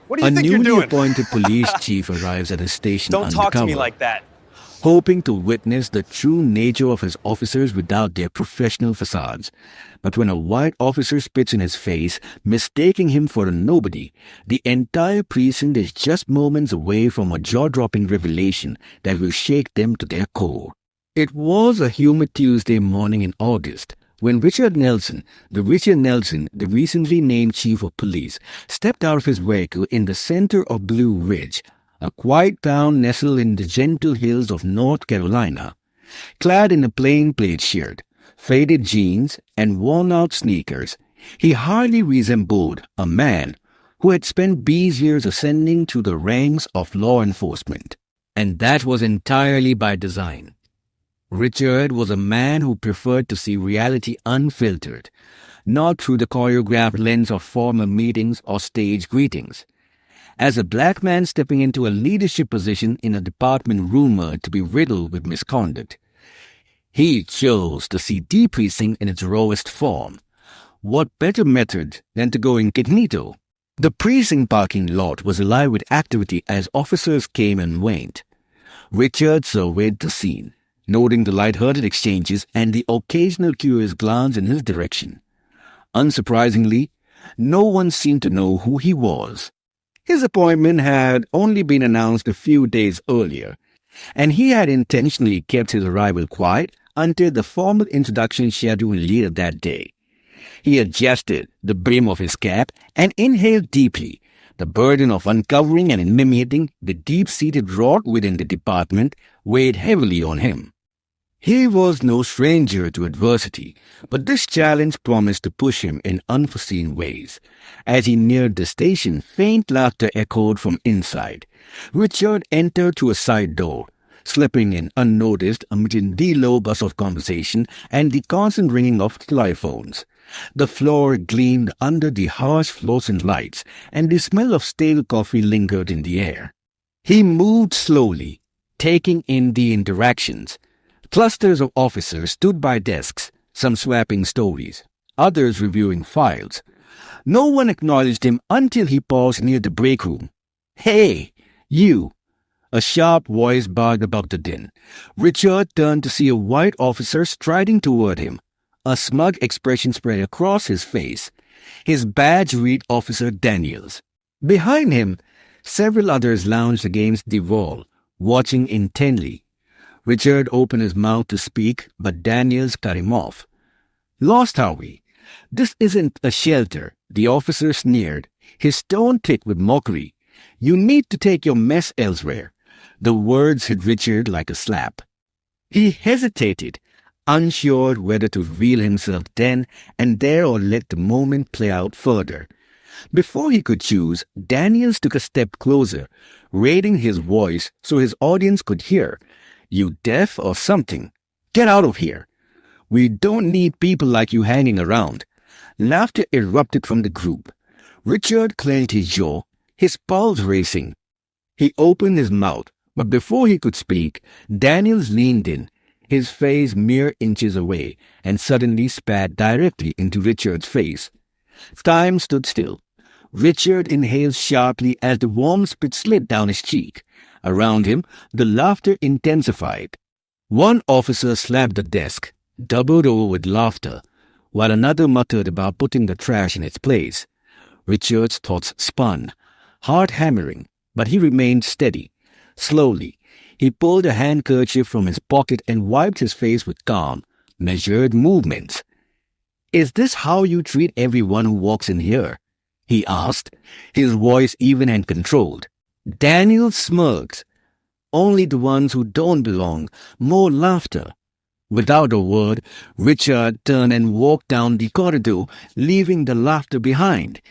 What do you A think you're newly doing? appointed police chief arrives at his station Don't talk to me undercover, like that. hoping to witness the true nature of his officers without their professional facades. But when a white officer spits in his face, mistaking him for a nobody, the entire precinct is just moments away from a jaw-dropping revelation that will shake them to their core. It was a humid Tuesday morning in August when Richard Nelson, the recently named chief of police, stepped out of his vehicle in the center of Blue Ridge, a quiet town nestled in the gentle hills of North Carolina. Clad in a plain plaid shirt, faded jeans, and worn-out sneakers, he hardly resembled a man who had spent these years ascending to the ranks of law enforcement. And that was entirely by design. Richard was a man who preferred to see reality unfiltered, not through the choreographed lens of formal meetings or stage greetings. As a black man stepping into a leadership position in a department rumored to be riddled with misconduct, he chose to see the precinct in its rawest form. What better method than to go incognito? The precinct parking lot was alive with activity as officers came and went. Richard surveyed the scene, noting the light-hearted exchanges and the occasional curious glance in his direction. Unsurprisingly, no one seemed to know who he was. His appointment had only been announced a few days earlier, and he had intentionally kept his arrival quiet until the formal introduction scheduled later that day. He adjusted the brim of his cap and inhaled deeply. The burden of uncovering and eliminating the deep-seated rot within the department weighed heavily on him. He was no stranger to adversity, but this challenge promised to push him in unforeseen ways. As he neared the station, faint laughter echoed from inside. Richard entered through a side door, slipping in unnoticed amid the low buzz of conversation and the constant ringing of telephones. The floor gleamed under the harsh fluorescent lights, and the smell of stale coffee lingered in the air. He moved slowly, taking in the interactions. Clusters of officers stood by desks, some swapping stories, others reviewing files. No one acknowledged him until he paused near the break room. "Hey, you!" A sharp voice barked above the din. Richard turned to see a white officer striding toward him. A smug expression spread across his face. His badge read Officer Daniels. Behind him, several others lounged against the wall, watching intently. Richard opened his mouth to speak, but Daniels cut him off. "Lost, are we? This isn't a shelter," the officer sneered, his tone thick with mockery. "You need to take your mess elsewhere." The words hit Richard like a slap. He hesitated, unsure whether to reveal himself then and there or let the moment play out further. Before he could choose, Daniels took a step closer, raising his voice so his audience could hear. "You deaf or something? Get out of here. We don't need people like you hanging around." Laughter erupted from the group. Richard clenched his jaw, his pulse racing. He opened his mouth, but before he could speak, Daniels leaned in, his face mere inches away, and suddenly spat directly into Richard's face. Time stood still. Richard inhaled sharply as the warm spit slid down his cheek. Around him, the laughter intensified. One officer slapped the desk, doubled over with laughter, while another muttered about putting the trash in its place. Richard's thoughts spun, heart hammering, but he remained steady. Slowly, he pulled a handkerchief from his pocket and wiped his face with calm, measured movements. "Is this how you treat everyone who walks in here?" he asked, his voice even and controlled. Daniel smirked. "Only the ones who don't belong." More laughter. Without a word, Richard turned and walked down the corridor, leaving the laughter behind.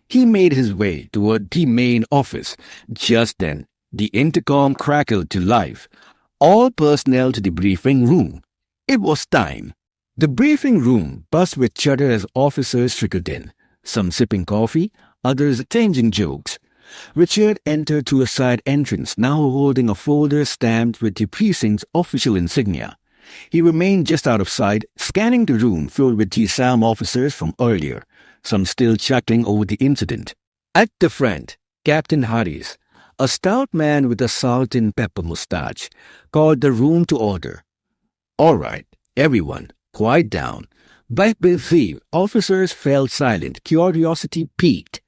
He made his way toward the main office. Just then, the intercom crackled to life. "All personnel to the briefing room." It was time. The briefing room buzzed with chatter as officers trickled in, some sipping coffee, others exchanging jokes. Richard entered through a side entrance, now holding a folder stamped with the precinct's official insignia. He remained just out of sight, scanning the room filled with the SAM officers from earlier, some still chuckling over the incident. At the front, Captain Harris, a stout man with a salt and pepper mustache, called the room to order. All right, everyone, quiet down. By the officers fell silent, curiosity piqued.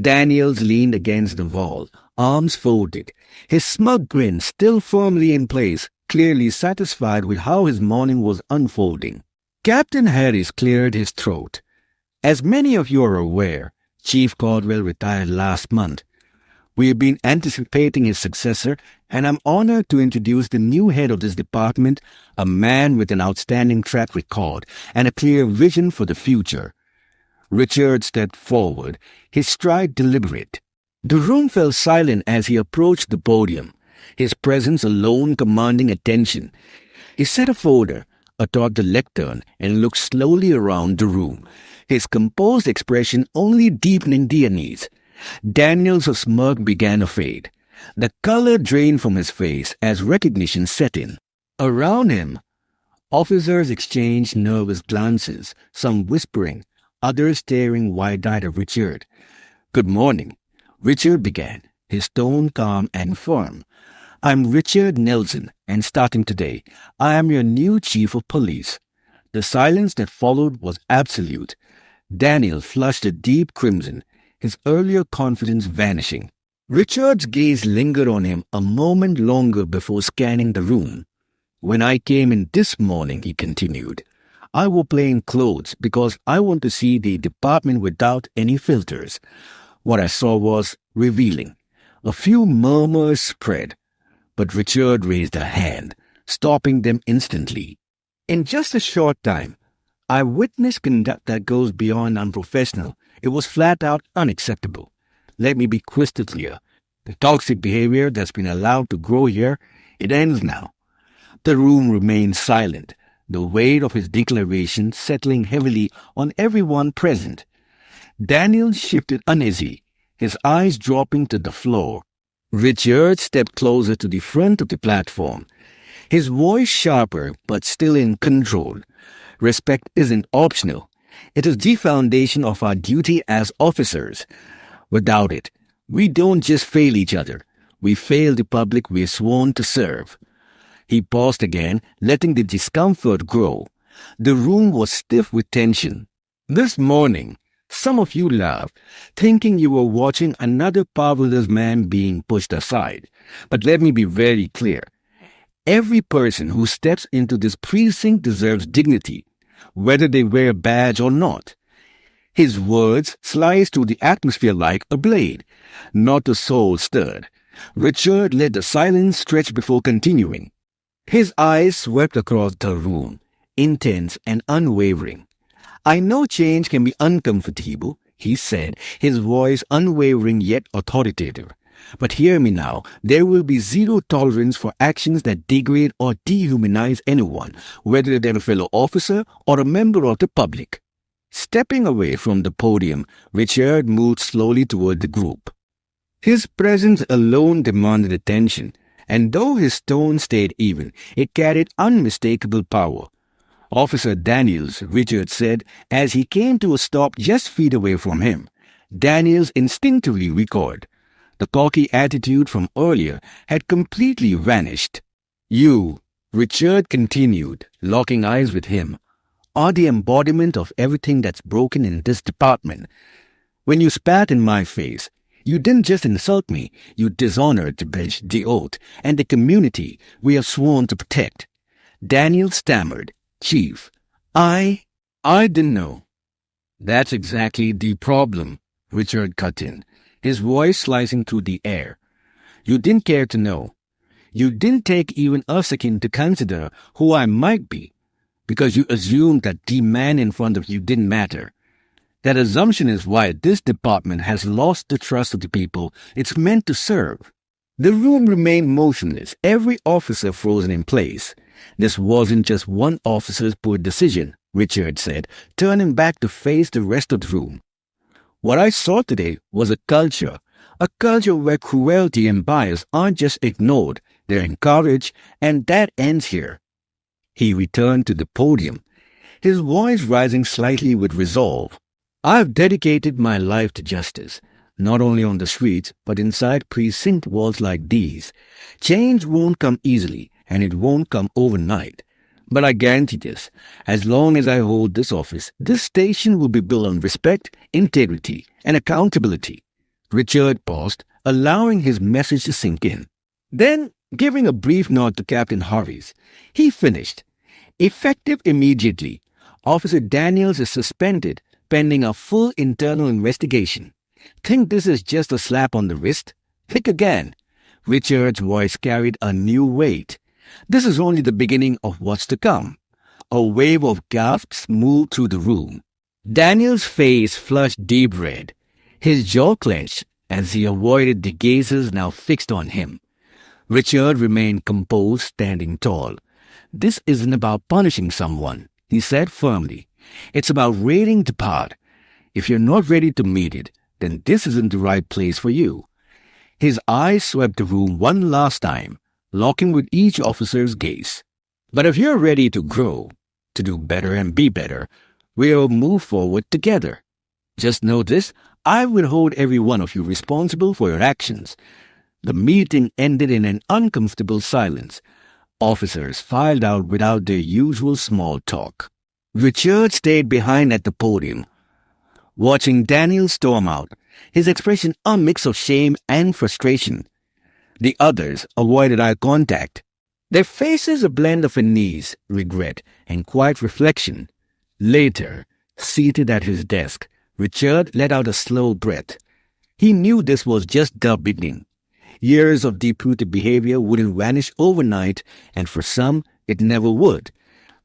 Daniels leaned against the wall, arms folded, his smug grin still firmly in place, clearly satisfied with how his morning was unfolding. Captain Harris cleared his throat. As many of you are aware, Chief Caldwell retired last month. We have been anticipating his successor, and I'm honored to introduce the new head of this department, a man with an outstanding track record and a clear vision for the future. Richard stepped forward, his stride deliberate. The room fell silent as he approached the podium, his presence alone commanding attention. He set a folder atop the lectern and looked slowly around the room, his composed expression only deepening the unease. Daniel's smirk began to fade. The color drained from his face as recognition set in. Around him, officers exchanged nervous glances, some whispering, others staring wide-eyed at Richard. "Good morning," Richard began, his tone calm and firm. "I'm Richard Nelson, and starting today, I am your new chief of police." The silence that followed was absolute. Daniel flushed a deep crimson, his earlier confidence vanishing. Richard's gaze lingered on him a moment longer before scanning the room. "When I came in this morning," he continued, "I wore plain clothes because I want to see the department without any filters. What I saw was revealing. A few murmurs spread, but Richard raised a hand, stopping them instantly. In just a short time, I witnessed conduct that goes beyond unprofessional. It was flat out unacceptable. Let me be crystal clear. The toxic behavior that's been allowed to grow here, it ends now." The room remained silent, the weight of his declaration settling heavily on everyone present. Daniel shifted uneasy, his eyes dropping to the floor. Richard stepped closer to the front of the platform, his voice sharper but still in control. "Respect isn't optional. It is the foundation of our duty as officers. Without it, we don't just fail each other. We fail the public we are sworn to serve." He paused again, letting the discomfort grow. The room was stiff with tension. "This morning, some of you laughed, thinking you were watching another powerless man being pushed aside. But let me be very clear. Every person who steps into this precinct deserves dignity, whether they wear a badge or not." His words sliced through the atmosphere like a blade. Not a soul stirred. Richard let the silence stretch before continuing. His eyes swept across the room, intense and unwavering. "I know change can be uncomfortable," he said, his voice unwavering yet authoritative. "But hear me now, there will be zero tolerance for actions that degrade or dehumanize anyone, whether they're a fellow officer or a member of the public." Stepping away from the podium, Richard moved slowly toward the group. His presence alone demanded attention, and though his tone stayed even, it carried unmistakable power. "Officer Daniels," Richard said, as he came to a stop just feet away from him. Daniels instinctively recoiled. The cocky attitude from earlier had completely vanished. "You," Richard continued, locking eyes with him, "are the embodiment of everything that's broken in this department. When you spat in my face, you didn't just insult me, you dishonored the bench, the oath, and the community we have sworn to protect." Daniel stammered, "Chief, I didn't know." "That's exactly the problem," Richard cut in, his voice slicing through the air. "You didn't care to know. You didn't take even a second to consider who I might be, because you assumed that the man in front of you didn't matter. That assumption is why this department has lost the trust of the people it's meant to serve." The room remained motionless, every officer frozen in place. "This wasn't just one officer's poor decision," Richard said, turning back to face the rest of the room. "What I saw today was a culture where cruelty and bias aren't just ignored, they're encouraged, and that ends here." He returned to the podium, his voice rising slightly with resolve. "I've dedicated my life to justice. not only on the streets, but inside precinct walls like these. Change won't come easily, and it won't come overnight. But I guarantee this, as long as I hold this office, this station will be built on respect, integrity, and accountability. Richard paused, allowing his message to sink in. Then, giving a brief nod to Captain Harris, he finished. Effective immediately, Officer Daniels is suspended pending a full internal investigation. Think this is just a slap on the wrist? Think again. Richard's voice carried a new weight. This is only the beginning of what's to come. A wave of gasps moved through the room. Daniel's face flushed deep red. His jaw clenched as he avoided the gazes now fixed on him. Richard remained composed, standing tall. This isn't about punishing someone, he said firmly. It's about raiding the path. If you're not ready to meet it, then this isn't the right place for you. His eyes swept the room one last time, locking with each officer's gaze. But if you're ready to grow, to do better and be better, we'll move forward together. Just know this, I will hold every one of you responsible for your actions. The meeting ended in an uncomfortable silence. Officers filed out without their usual small talk. Richard stayed behind at the podium, watching Daniel storm out, his expression a mix of shame and frustration. The others avoided eye contact, their faces a blend of unease, regret, and quiet reflection. Later, seated at his desk, Richard let out a slow breath. He knew this was just the beginning. Years of deep-rooted behavior wouldn't vanish overnight, and for some, it never would.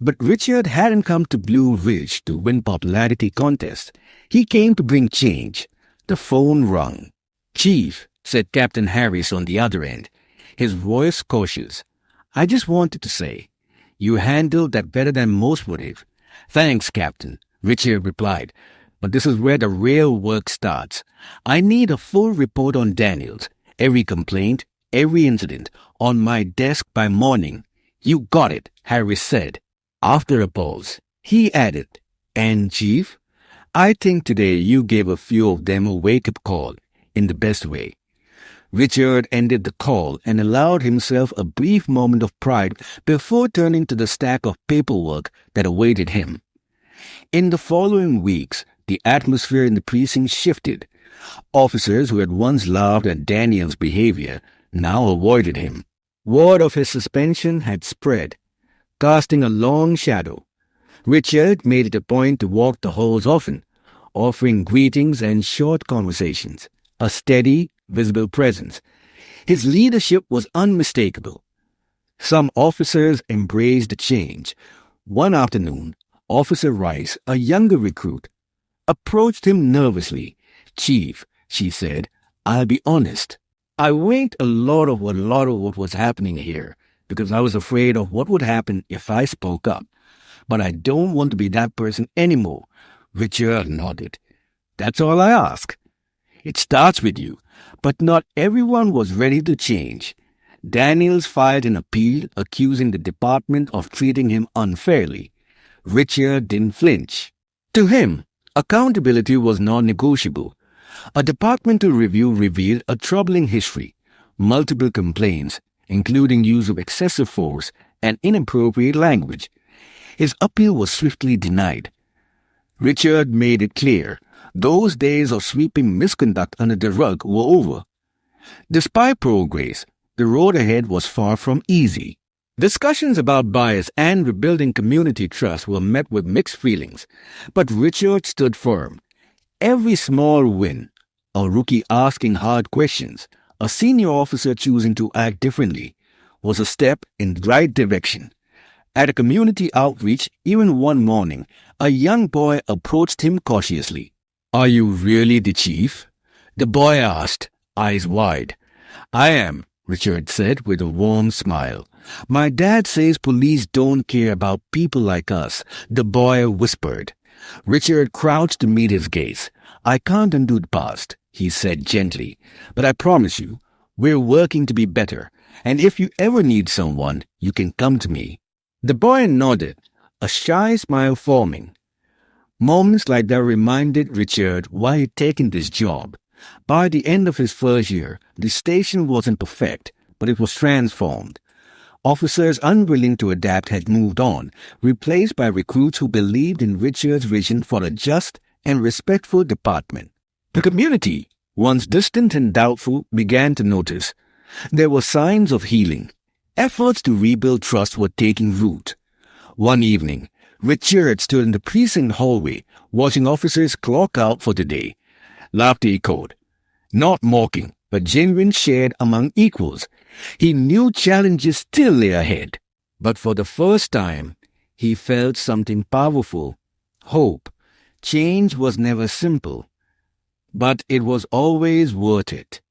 But Richard hadn't come to Blue Ridge to win popularity contests. He came to bring change. The phone rang. "Chief," said Captain Harris on the other end, his voice cautious. "I just wanted to say, you handled that better than most would have." "Thanks, Captain," Richard replied. "But this is where the real work starts. I need a full report on Daniels, every complaint, every incident, on my desk by morning." "You got it," Harris said. After a pause, he added, "And, Chief, I think today you gave a few of them a wake-up call, in the best way." Richard ended the call and allowed himself a brief moment of pride before turning to the stack of paperwork that awaited him. In the following weeks, the atmosphere in the precinct shifted. Officers who had once laughed at Daniel's behavior now avoided him. Word of his suspension had spread, casting a long shadow. Richard made it a point to walk the halls often, offering greetings and short conversations, a steady, visible presence. His leadership was unmistakable. Some officers embraced the change. One afternoon, Officer Rice, a younger recruit, approached him nervously. "Chief," she said, "I'll be honest. I winked a lot of what was happening here, because I was afraid of what would happen if I spoke up. But I don't want to be that person anymore." Richard nodded. "That's all I ask. It starts with you, but not everyone was ready to change." Daniels filed an appeal accusing the department of treating him unfairly. Richard didn't flinch. To him, accountability was non-negotiable. A departmental review revealed a troubling history, multiple complaints, including use of excessive force and inappropriate language. His appeal was swiftly denied. Richard made it clear those days of sweeping misconduct under the rug were over. Despite progress, the road ahead was far from easy. Discussions about bias and rebuilding community trust were met with mixed feelings, but Richard stood firm. Every small win, a rookie asking hard questions, a senior officer choosing to act differently, was a step in the right direction. At a community outreach, even one morning, a young boy approached him cautiously. "Are you really the chief?" The boy asked, eyes wide. "I am," Richard said with a warm smile. "My dad says police don't care about people like us," the boy whispered. Richard crouched to meet his gaze. "I can't undo the past," he said gently, "but I promise you, we're working to be better, and if you ever need someone, you can come to me." The boy nodded, a shy smile forming. Moments like that reminded Richard why he'd taken this job. By the end of his first year, the station wasn't perfect, but it was transformed. Officers unwilling to adapt had moved on, replaced by recruits who believed in Richard's vision for a just and respectful department. The community, once distant and doubtful, began to notice. There were signs of healing. Efforts to rebuild trust were taking root. One evening, Richard stood in the precinct hallway, watching officers clock out for the day. Laughter echoed. Not mocking, but genuine shared among equals. He knew challenges still lay ahead. But for the first time, he felt something powerful. Hope. Change was never simple, but it was always worth it.